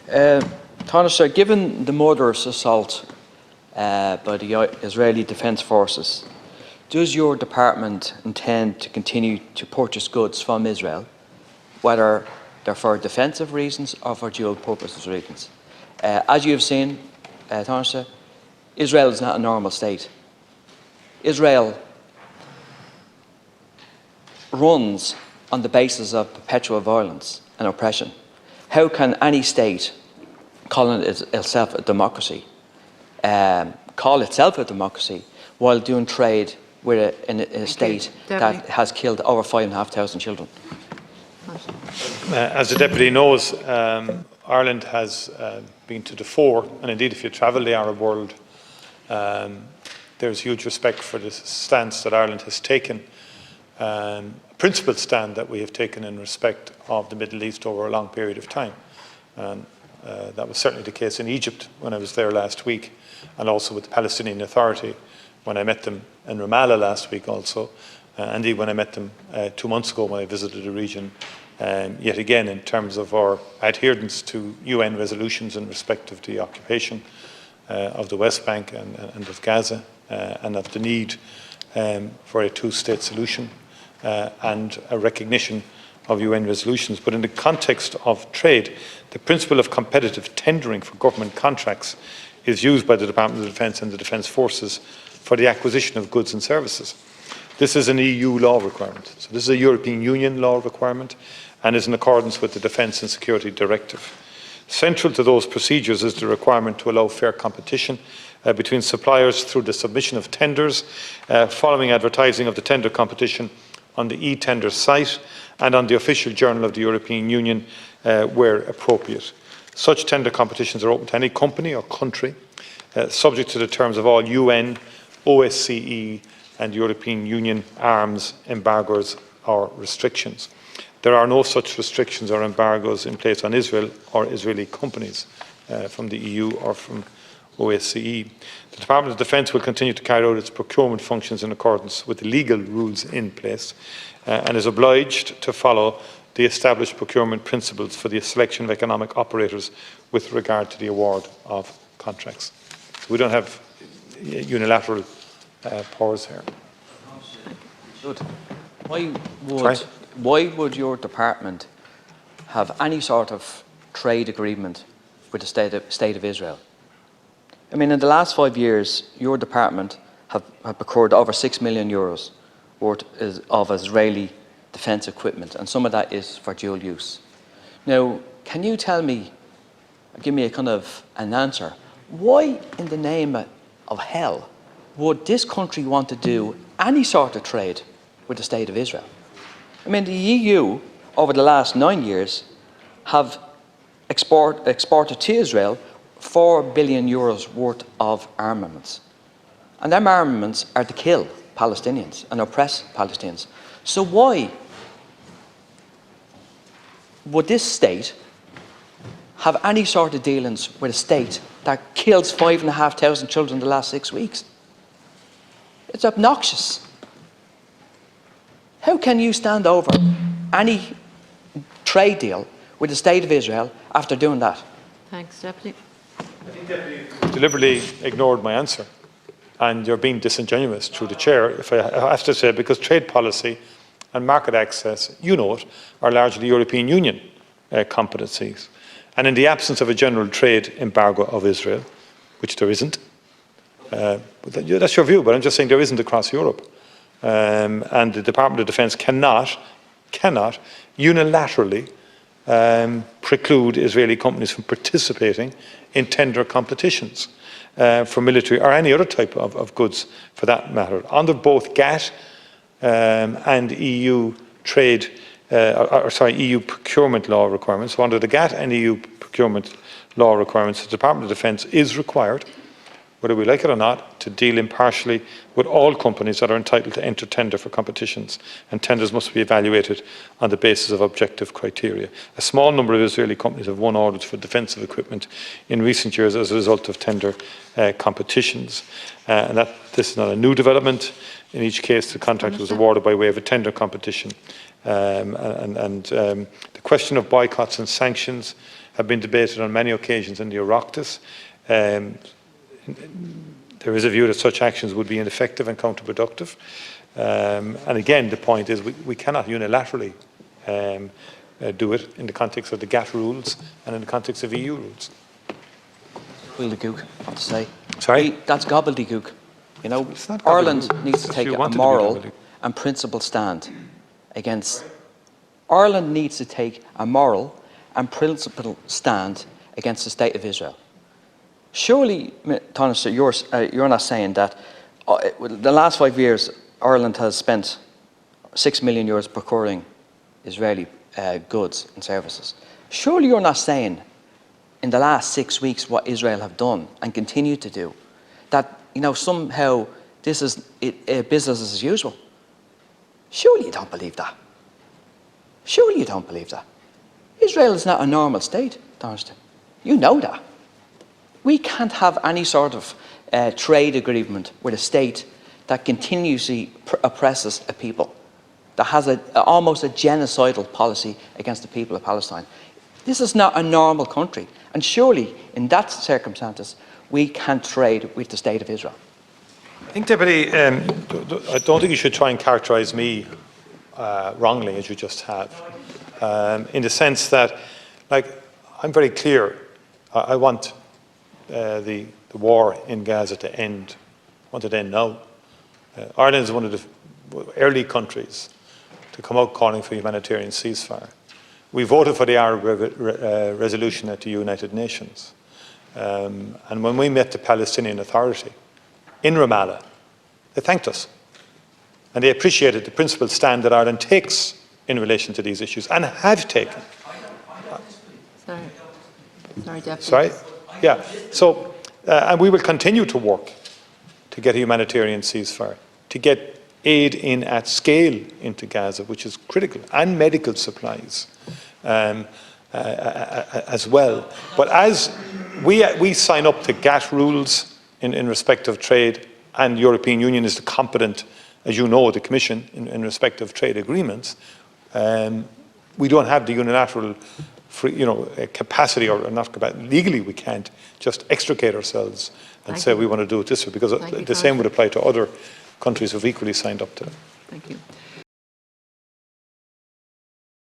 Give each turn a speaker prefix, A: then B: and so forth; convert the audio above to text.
A: Tánaiste, given the murderous assault by the Israeli Defence Forces, does your department intend to continue to purchase goods from Israel, whether they're for defensive reasons or for dual purpose reasons? As you have seen, Tánaiste, Israel is not a normal state. Israel runs on the basis of perpetual violence and oppression. How can any state call itself a democracy, while doing trade with a state that has killed over 5,500 children?
B: As the Deputy knows, Ireland has been to the fore, and indeed if you travel the Arab world, there's huge respect for the stance that Ireland has taken, a principled stand that we have taken in respect of the Middle East over a long period of time. And that was certainly the case in Egypt when I was there last week, and also with the Palestinian Authority when I met them in Ramallah last week also, and indeed when I met them 2 months ago when I visited the region, yet again in terms of our adherence to UN resolutions in respect of the occupation of the West Bank and of Gaza, and of the need for a two-state solution and a recognition of UN resolutions. But in the context of trade, the principle of competitive tendering for government contracts is used by the Department of Defence and the Defence Forces for the acquisition of goods and services. This is an EU law requirement. So this is a European Union law requirement and is in accordance with the Defence and Security Directive. Central to those procedures is the requirement to allow fair competition between suppliers through the submission of tenders following advertising of the tender competition on the e-tender site and on the official journal of the European Union where appropriate. Such tender competitions are open to any company or country, subject to the terms of all UN, OSCE and European Union arms embargoes or restrictions. There are no such restrictions or embargoes in place on Israel or Israeli companies from the EU or from OSCE. The Department of Defence will continue to carry out its procurement functions in accordance with the legal rules in place and is obliged to follow the established procurement principles for the selection of economic operators with regard to the award of contracts. So we don't have unilateral powers here.
A: Good. Why would your department have any sort of trade agreement with the state of Israel? I mean, in the last 5 years, your department have procured over €6 million worth of Israeli defence equipment, and some of that is for dual use. Now, can you tell me, give me a kind of an answer, why in the name of hell would this country want to do any sort of trade with the state of Israel? I mean, the EU, over the last 9 years, have exported to Israel €4 billion worth of armaments. And them armaments are to kill Palestinians and oppress Palestinians. So why would this state have any sort of dealings with a state that kills 5,500 children in the last 6 weeks? It's obnoxious. How can you stand over any trade deal with the state of Israel after doing that?
C: Thanks, Deputy.
B: I think Deputy deliberately ignored my answer, and you're being disingenuous through the chair, if I have to say, because trade policy and market access, you know it, are largely European Union competencies. And in the absence of a general trade embargo of Israel, which there isn't, that's your view, but I'm just saying there isn't across Europe. And the Department of Defence cannot unilaterally preclude Israeli companies from participating in tender competitions for military or any other type of goods for that matter. Under both GATT and EU trade, EU procurement law requirements, so under the GATT and EU procurement law requirements, the Department of Defence is required, whether we like it or not, to deal impartially with all companies that are entitled to enter tender for competitions, and tenders must be evaluated on the basis of objective criteria. A small number of Israeli companies have won orders for defensive equipment in recent years as a result of tender competitions. And this is not a new development. In each case, the contract was awarded by way of a tender competition. The question of boycotts and sanctions have been debated on many occasions in the Oireachtas. There is a view that such actions would be ineffective and counterproductive. And again, the point is we cannot unilaterally do it in the context of the GATT rules and in the context of EU rules.
A: Gobbledygook, I want to say.
B: Sorry?
A: That's gobbledygook. You know,
B: It's not
A: Ireland
B: gobbledygook.
A: needs to
B: If
A: take
B: you
A: a
B: want it to be
A: moral
B: gobbledygook.
A: and principled stand against. Ireland needs to take a moral and principled stand against the state of Israel. Surely, Tánaiste, you're not saying that the last 5 years Ireland has spent €6 million procuring Israeli goods and services. Surely you're not saying in the last 6 weeks what Israel have done and continue to do, that somehow this is business as usual. Surely you don't believe that. Surely you don't believe that. Israel is not a normal state, Tánaiste. You know that. We can't have any sort of trade agreement with a state that continuously oppresses a people, that has almost a genocidal policy against the people of Palestine. This is not a normal country. And surely, in that circumstances, we can't trade with the state of Israel.
B: I think, Deputy, I don't think you should try and characterise me wrongly, as you just have, in the sense that, I'm very clear. I want the war in Gaza to end. I want it to end now. Ireland is one of the early countries to come out calling for humanitarian ceasefire. We voted for the Arab resolution at the United Nations. And when we met the Palestinian Authority in Ramallah, they thanked us. And they appreciated the principled stand that Ireland takes in relation to these issues, and have taken.
C: Sorry, Deputy.
B: Sorry? Yeah. So, and we will continue to work to get a humanitarian ceasefire, to get aid in at scale into Gaza, which is critical, and medical supplies as well. But as we sign up to GATT rules in respect of trade, and the European Union is the competent, as you know, the Commission in respect of trade agreements, we don't have the unilateral capacity, or not capacity. Legally we can't just extricate ourselves and say we want to do it this way, because the same would apply to other countries who've equally signed up to it.
C: Thank you.